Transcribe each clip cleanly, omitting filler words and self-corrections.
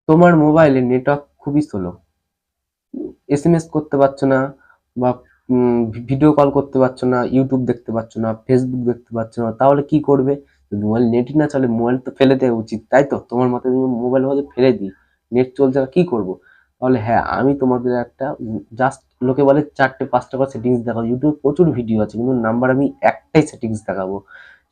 তোমার মোবাইলে নেটওয়ার্ক খুবই স্লো, এসএমএস করতে পারছো না, বা ভিডিও কল করতে পারছো না, ইউটিউব দেখতে পাচ্ছ না, ফেসবুক দেখতে পাচ্ছ না, তাহলে কি করবে? মোবাইল নেটই না চলে, মোবাইল তো ফেলে দেওয়া উচিত, তাই তো? তোমার মতে তুমি মোবাইল হয়তো ফেলে দিই, নেট চলছে না, কি করব? তাহলে হ্যাঁ, আমি তোমাদের একটা জাস্ট, লোকে বলে 4টে 5টা করে সেটিংস দেখাবো, ইউটিউবে প্রচুর ভিডিও আছে, কিন্তু নাম্বার আমি একটাই সেটিংস দেখাবো।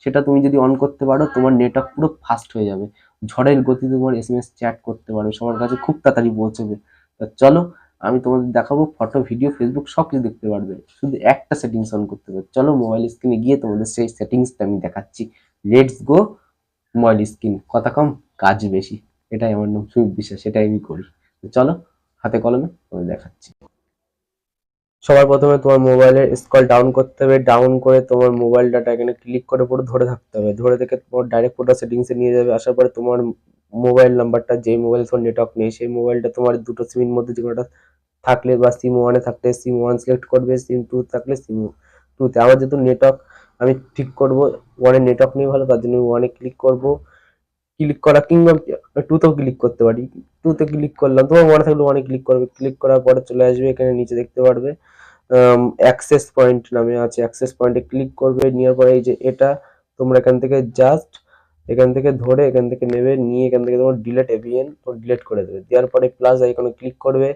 সেটা তুমি যদি অন করতে পারো, তোমার নেটওয়ার্ক পুরো ফাস্ট হয়ে যাবে, ঝড়ের গতিতে তোমার এসএমএস চ্যাট করতে পারবে, সবার কাছে খুব তাড়াতাড়ি পৌঁছবে। তা চলো, আমি তোমাদের দেখাবো, ফটো ভিডিও ফেসবুক সব কিছু দেখতে পারবে, শুধু একটা সেটিংস অন করতে হবে। চলো মোবাইল স্ক্রিনে গিয়ে তোমাদের সেই সেটিংসটা আমি দেখাচ্ছি। Let's go. মোবাইল স্ক্রিন, কথা কম কাজ বেশি, এটাই আমার নাম সুমিত বিশ্বাস, সেটাই আমি করি। তো চলো, হাতে কলমে তোমাদের দেখাচ্ছি। সবার প্রথমে তোমার মোবাইলের স্ক্রল ডাউন করতে হবে, ডাউন করে তোমার মোবাইল ডাটা এখানে ক্লিক করে পুরো ধরে থাকতে হবে, ধরে থেকে তোমার ডাইরেক্ট পুরো সেটিংসে নিয়ে যাবে। আসার পরে তোমার মোবাইল নাম্বারটা, যেই মোবাইল ফোন নেটওয়ার্ক নেই, সেই মোবাইলটা তোমার দুটো সিমের মধ্যে যে কোনোটা থাকলে, বা সিম ওয়ানে থাকলে সিম ওয়ান সিলেক্ট করবে, সিম টু থাকলে সিম টুতে। আমার যেহেতু নেটওয়ার্ক আমি ঠিক করবো, ওয়ানে নেটওয়ার্ক নেই ভালো, তার জন্য ওয়ানে ক্লিক করবো। ক্লিক করা কিংবা টুতেও ক্লিক করতে পারি, টুতে ক্লিক করলাম, তোমার ওয়ানে থাকলে ওয়ানে ক্লিক করবে, ক্লিক করার পরে চলে আসবে এখানে নিচে দেখতে পারবে অ্যাক্সেস পয়েন্ট নামে আছে, অ্যাক্সেস পয়েন্টে ক্লিক করবে, নেওয়ার পরে এই যে এটা তোমরা এখান থেকে জাস্ট এখান থেকে ধরে এখান থেকে নেবে, নিয়ে এখান থেকে তোমার ডিলেট এভিএন ডিলেট করে দেবে। দেওয়ার পরে প্লাস আইকনে ক্লিক করবে,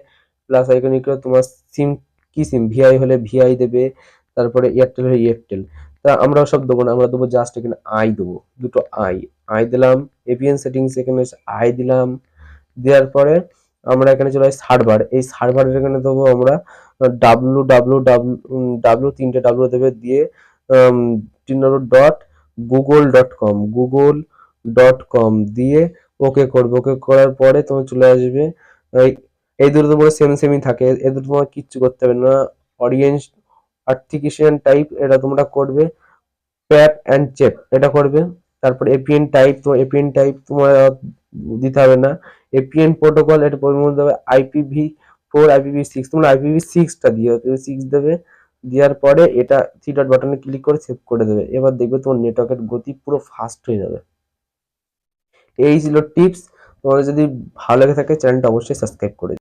প্লাস আইকনে করে তোমার সিম, কি সিম, ভিআই হলে ভিআই দেবে, তারপরে এয়ারটেল হলে এয়ারটেল। তা আমরা সব দেবো না, আমরা দেবো জাস্ট এখানে আই দেবো, দুটো আই, আই দিলাম। এভিএন সেটিংস এখানে আই দিলাম। দেওয়ার পরে আমরা এখানে চলে আসি সার্ভার, এই সার্ভারের এখানে দেবো আমরা ডাব্লু, তিনটে ডাব্লু দেবে, দিয়ে 3 ডট গুগল.com দিয়ে ওকে করবে। ওকে করার পরে তোমার চলে আসবে এই এই দুটো তো পুরো সেম সেমই থাকে, এই দুটো তোমার কিচ্ছু করতে হবে না। অডিয়েন্স আর্টিফিশিয়াল টাইপ এটা তোমরা করবে, প্যাপ অ্যান্ড চেপ এটা করবে। তারপর এপিএন টাইপ তোমার দিতে হবে না। এপিএন প্রোটোকল এটা পরিমাণ দেবে, IPv4 IPv6, তোমরা IPv6টা দিও, IPv6 দেবে। দেওয়ার পরে এটা 3 ডট বাটনে ক্লিক করে সেভ করে দেবে। এবার দেখবে তোমার নেটওয়ার্কের গতি পুরো ফাস্ট হয়ে যাবে। এই ছিল টিপস। তোমাদের যদি ভালো লেগে থাকে চ্যানেলটা অবশ্যই সাবস্ক্রাইব করে